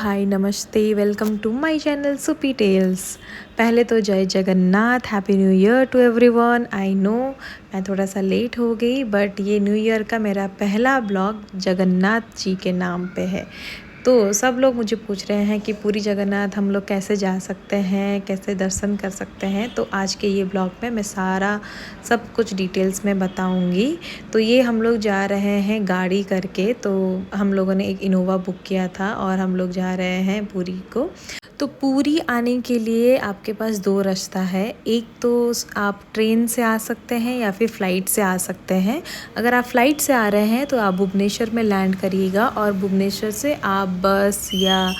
हाय नमस्ते, welcome to my channel Supi Tales. पहले तो जय Jagannath, happy new year to everyone. I know मैं थोड़ा सा लेट हो गई, बट ये न्यू ईयर का मेरा पहला ब्लॉग जगन्नाथ जी के नाम पे है। तो सब लोग मुझे पूछ रहे हैं कि पूरी जगन्नाथ हम लोग कैसे जा सकते हैं, कैसे दर्शन कर सकते हैं। तो आज के ये ब्लॉग में मैं सारा सब कुछ डिटेल्स में बताऊंगी। तो ये हम लोग जा रहे हैं गाड़ी करके। तो हम लोगों ने एक इनोवा बुक किया था और हम लोग जा रहे हैं पुरी को। तो पुरी आने के लिए आपके पास दो रास्ता है। एक तो आप ट्रेन से आ सकते हैं या फिर फ़्लाइट से आ सकते हैं। अगर आप फ़्लाइट से आ रहे हैं तो आप भुवनेश्वर में लैंड करिएगा और भुवनेश्वर से आप बस या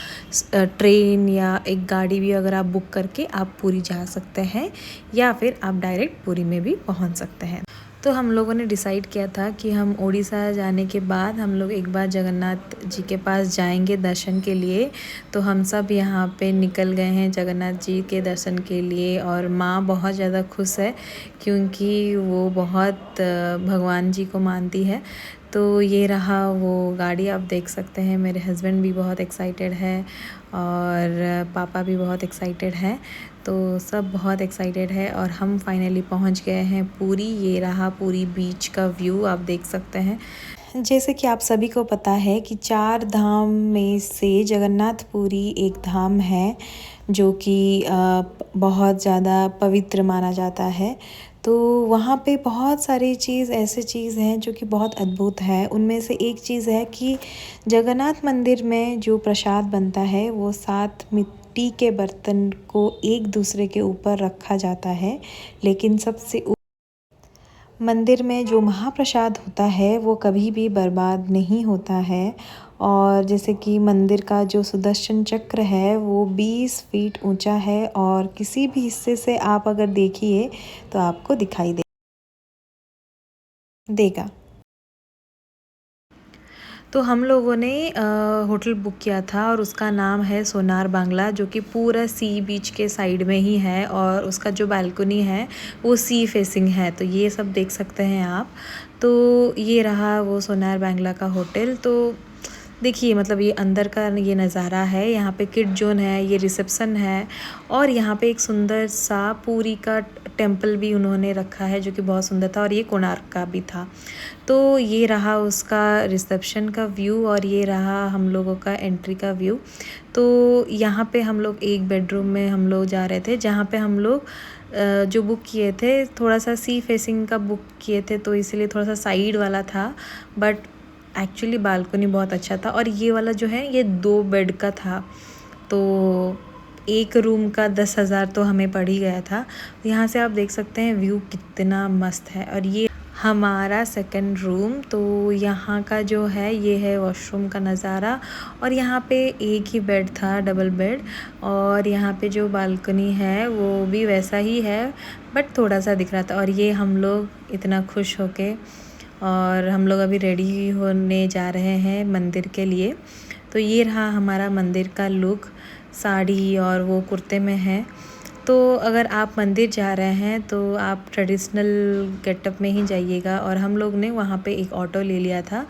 ट्रेन या एक गाड़ी भी अगर आप बुक करके आप पुरी जा सकते हैं, या फिर आप डायरेक्ट पुरी में भी पहुंच सकते हैं। तो हम लोगों ने डिसाइड किया था कि हम उड़ीसा जाने के बाद हम लोग एक बार जगन्नाथ जी के पास जाएंगे दर्शन के लिए। तो हम सब यहाँ पे निकल गए हैं जगन्नाथ जी के दर्शन के लिए। और माँ बहुत ज़्यादा खुश है क्योंकि वो बहुत भगवान जी को मानती है। तो ये रहा वो गाड़ी, आप देख सकते हैं। मेरे हस्बैंड भी बहुत एक्साइटेड है और पापा भी बहुत एक्साइटेड है। तो सब बहुत एक्साइटेड है और हम फाइनली पहुंच गए हैं पुरी। ये रहा पुरी बीच का व्यू, आप देख सकते हैं। जैसे कि आप सभी को पता है कि 4 धाम में से जगन्नाथपुरी एक धाम है जो कि बहुत ज़्यादा पवित्र माना जाता है। तो वहाँ पे बहुत सारी ऐसे चीज़ हैं जो कि बहुत अद्भुत है। उनमें से एक चीज़ है कि जगन्नाथ मंदिर में जो प्रसाद बनता है वो 7 मिट्टी के बर्तन को एक दूसरे के ऊपर रखा जाता है, लेकिन मंदिर में जो महाप्रसाद होता है वो कभी भी बर्बाद नहीं होता है। और जैसे कि मंदिर का जो सुदर्शन चक्र है वो 20 फीट ऊंचा है और किसी भी हिस्से से आप अगर देखिए तो आपको दिखाई देगा। तो हम लोगों ने होटल बुक किया था और उसका नाम है सोनार बांग्ला, जो कि पूरा सी बीच के साइड में ही है और उसका जो बालकनी है वो सी फेसिंग है। तो ये सब देख सकते हैं आप। तो ये रहा वो सोनार बांग्ला का होटल। तो देखिए मतलब ये अंदर का ये नज़ारा है। यहाँ पे किड जोन है, ये रिसेप्शन है और यहाँ पे एक सुंदर सा पूरी का टेम्पल भी उन्होंने रखा है जो कि बहुत सुंदर था, और ये कोणार्क का भी था। तो ये रहा उसका रिसेप्शन का व्यू और ये रहा हम लोगों का एंट्री का व्यू। तो यहाँ पे हम लोग एक बेडरूम में हम लोग जा रहे थे, जहाँ पे हम लोग जो बुक किए थे थोड़ा सा सी फेसिंग का बुक किए थे, तो इसलिए थोड़ा सा साइड वाला था। बट एक्चुअली बालकनी बहुत अच्छा था। और ये वाला जो है ये 2 बेड का था, तो एक रूम का 10,000 तो हमें पड़ ही गया था। यहाँ से आप देख सकते हैं व्यू कितना मस्त है। और ये हमारा सेकंड रूम। तो यहाँ का जो है ये है वॉशरूम का नज़ारा। और यहाँ पे एक ही बेड था, डबल बेड। और यहाँ पे जो बालकनी है वो भी वैसा ही है, बट थोड़ा सा दिख रहा था। और ये हम लोग इतना खुश होके और हम लोग अभी रेडी होने जा रहे हैं मंदिर के लिए। तो ये रहा हमारा मंदिर का लुक, साड़ी और वो कुर्ते में है। तो अगर आप मंदिर जा रहे हैं तो आप ट्रेडिशनल गेटअप में ही जाइएगा। और हम लोग ने वहाँ पे एक ऑटो ले लिया था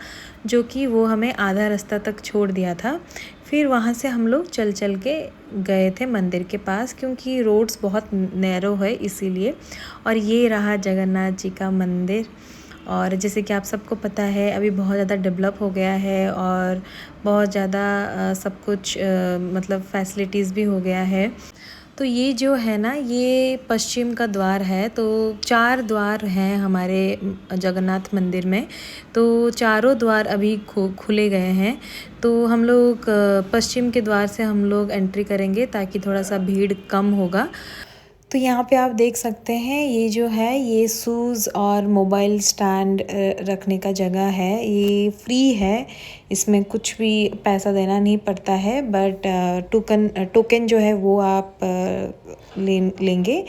जो कि वो हमें आधा रास्ता तक छोड़ दिया था। फिर वहाँ से हम लोग चल चल के गए थे मंदिर के पास, क्योंकि रोड्स बहुत नैरो है इसीलिए। और ये रहा जगन्नाथ जी का मंदिर। और जैसे कि आप सबको पता है अभी बहुत ज़्यादा डेवलप हो गया है और बहुत ज़्यादा सब कुछ मतलब फैसिलिटीज़ भी हो गया है। तो ये जो है ना ये पश्चिम का द्वार है। तो 4 द्वार हैं हमारे जगन्नाथ मंदिर में। तो चारों द्वार अभी खुले गए हैं। तो हम लोग पश्चिम के द्वार से हम लोग एंट्री करेंगे ताकि थोड़ा सा भीड़ कम होगा। तो यहाँ पे आप देख सकते हैं ये जो है ये शूज़ और मोबाइल स्टैंड रखने का जगह है। ये फ्री है, इसमें कुछ भी पैसा देना नहीं पड़ता है। बट टोकन जो है वो आप लेंगे।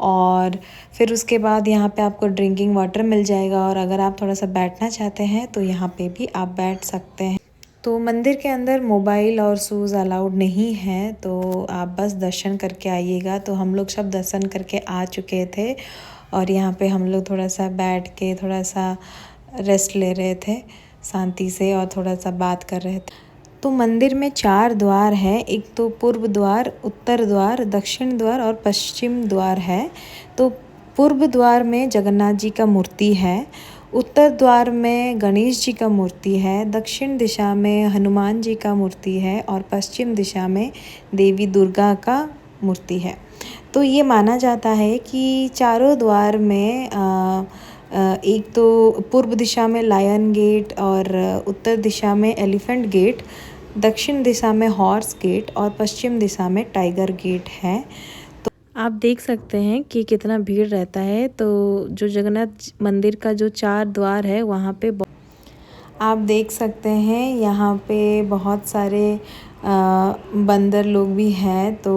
और फिर उसके बाद यहाँ पे आपको ड्रिंकिंग वाटर मिल जाएगा। और अगर आप थोड़ा सा बैठना चाहते हैं तो यहाँ पे भी आप बैठ सकते हैं। तो मंदिर के अंदर मोबाइल और शूज़ अलाउड नहीं है, तो आप बस दर्शन करके आइएगा। तो हम लोग सब दर्शन करके आ चुके थे और यहाँ पे हम लोग थोड़ा सा बैठ के थोड़ा सा रेस्ट ले रहे थे शांति से और थोड़ा सा बात कर रहे थे। तो मंदिर में 4 द्वार हैं, एक तो पूर्व द्वार, उत्तर द्वार, दक्षिण द्वार और पश्चिम द्वार है। तो पूर्व द्वार में जगन्नाथ जी का मूर्ति है, उत्तर द्वार में गणेश जी का मूर्ति है, दक्षिण दिशा में हनुमान जी का मूर्ति है और पश्चिम दिशा में देवी दुर्गा का मूर्ति है। तो ये माना जाता है कि चारों द्वार में एक तो पूर्व दिशा में लायन गेट और उत्तर दिशा में एलिफेंट गेट, दक्षिण दिशा में हॉर्स गेट और पश्चिम दिशा में टाइगर गेट है। तो आप देख सकते हैं कि कितना भीड़ रहता है। तो जो जगन्नाथ मंदिर का जो 4 द्वार है वहाँ पे आप देख सकते हैं यहाँ पे बहुत सारे बंदर लोग भी हैं, तो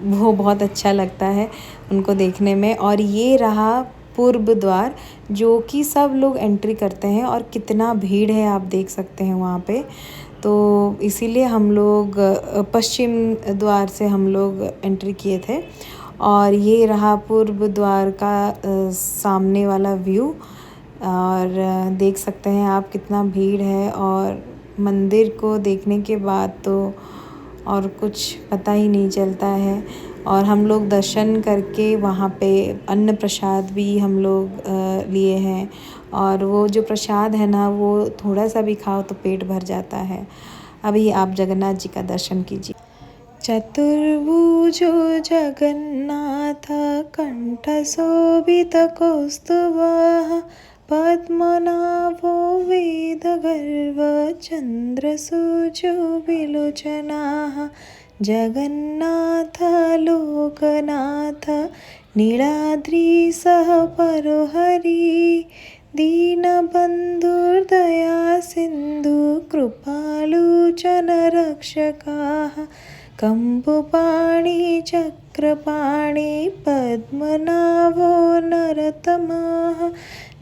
वो बहुत अच्छा लगता है उनको देखने में। और ये रहा पूर्व द्वार जो कि सब लोग एंट्री करते हैं और कितना भीड़ है आप देख सकते हैं वहाँ पे। तो इसीलिए हम लोग पश्चिम द्वार से हम लोग एंट्री किए थे। और ये रहा पूर्व द्वार का सामने वाला व्यू। और देख सकते हैं आप कितना भीड़ है। और मंदिर को देखने के बाद तो और कुछ पता ही नहीं चलता है। और हम लोग दर्शन करके वहाँ पे अन्न प्रसाद भी हम लोग लिए हैं। और वो जो प्रसाद है ना, वो थोड़ा सा भी खाओ तो पेट भर जाता है। अभी आप जगन्नाथ जी का दर्शन कीजिए। चतुर्भुजो जगन्नाथ कंठशोभित कौस्तुभः पद्मनाभो वेदगर्व चन्द्रसूर्यो विलोचनाः जगन्नाथ लोकनाथ नीलाद्रिसह परोहरि दीनबन्धुर्दया सिन्धु कृपालुचनरक्षकाः कम्बुपाणि चक्रपाणि पद्मनाभो नरतमः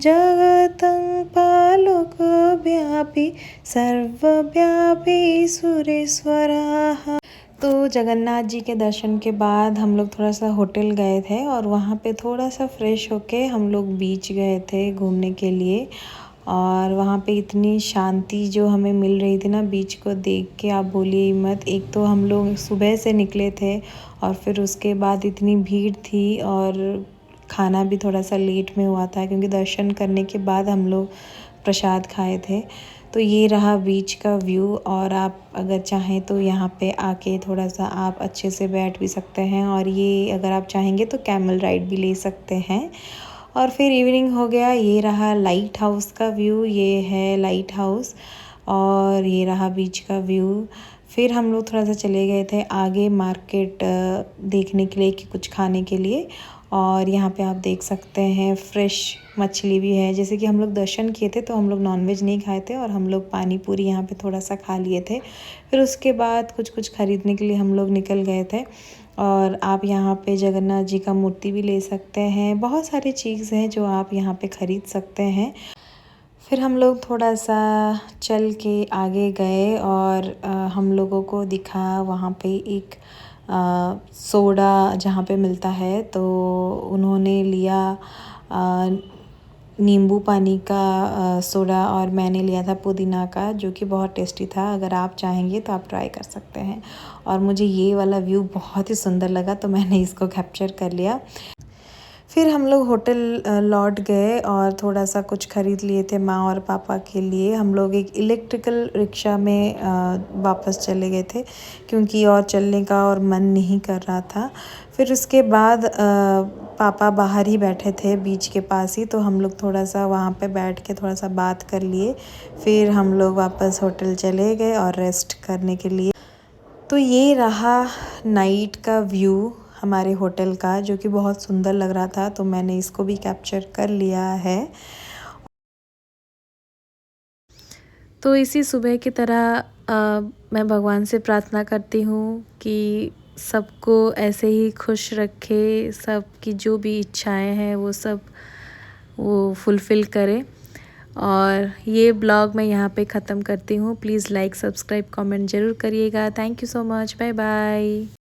जगतं पालकव्यापी सर्वव्यापी सुरेश्वराः। तो जगन्नाथ जी के दर्शन के बाद हम लोग थोड़ा सा होटल गए थे और वहाँ पे थोड़ा सा फ्रेश होके हम लोग बीच गए थे घूमने के लिए। और वहाँ पे इतनी शांति जो हमें मिल रही थी ना बीच को देख के, आप बोलिए मत। एक तो हम लोग सुबह से निकले थे और फिर उसके बाद इतनी भीड़ थी और खाना भी थोड़ा सा लेट में हुआ था क्योंकि दर्शन करने के बाद हम लोग प्रसाद खाए थे। तो ये रहा बीच का व्यू। और आप अगर चाहें तो यहाँ पे आके थोड़ा सा आप अच्छे से बैठ भी सकते हैं। और ये अगर आप चाहेंगे तो कैमल राइड भी ले सकते हैं। और फिर इवनिंग हो गया। ये रहा लाइट हाउस का व्यू, ये है लाइट हाउस। और ये रहा बीच का व्यू। फिर हम लोग थोड़ा सा चले गए थे आगे मार्केट देखने के लिए कि कुछ खाने के लिए। और यहाँ पे आप देख सकते हैं फ्रेश मछली भी है। जैसे कि हम लोग दर्शन किए थे तो हम लोग नॉनवेज नहीं खाए थे और हम लोग पानी पूरी यहाँ पे थोड़ा सा खा लिए थे। फिर उसके बाद कुछ ख़रीदने के लिए हम लोग निकल गए थे। और आप यहाँ पे जगन्नाथ जी का मूर्ति भी ले सकते हैं। बहुत सारी चीज़ हैं जो आप यहाँ पे ख़रीद सकते हैं। फिर हम लोग थोड़ा सा चल के आगे गए और हम लोगों को दिखा वहाँ पे एक सोडा जहाँ पे मिलता है। तो उन्होंने लिया नींबू पानी का सोडा और मैंने लिया था पुदीना का, जो कि बहुत टेस्टी था। अगर आप चाहेंगे तो आप ट्राई कर सकते हैं। और मुझे ये वाला व्यू बहुत ही सुंदर लगा तो मैंने इसको कैप्चर कर लिया। फिर हम लोग होटल लौट गए और थोड़ा सा कुछ ख़रीद लिए थे माँ और पापा के लिए। हम लोग एक इलेक्ट्रिकल रिक्शा में वापस चले गए थे क्योंकि और चलने का और मन नहीं कर रहा था। फिर उसके बाद पापा बाहर ही बैठे थे बीच के पास ही, तो हम लोग थोड़ा सा वहाँ पे बैठ के थोड़ा सा बात कर लिए। फिर हम लोग वापस होटल चले गए और रेस्ट करने के लिए। तो ये रहा नाइट का व्यू हमारे होटल का, जो कि बहुत सुंदर लग रहा था, तो मैंने इसको भी कैप्चर कर लिया है। तो इसी सुबह की तरह मैं भगवान से प्रार्थना करती हूँ कि सबको ऐसे ही खुश रखे, सबकी जो भी इच्छाएं हैं वो सब वो फुलफ़िल करे। और ये ब्लॉग मैं यहाँ पे ख़त्म करती हूँ। प्लीज़ लाइक, सब्सक्राइब, कमेंट ज़रूर करिएगा। Thank you so much. Bye bye.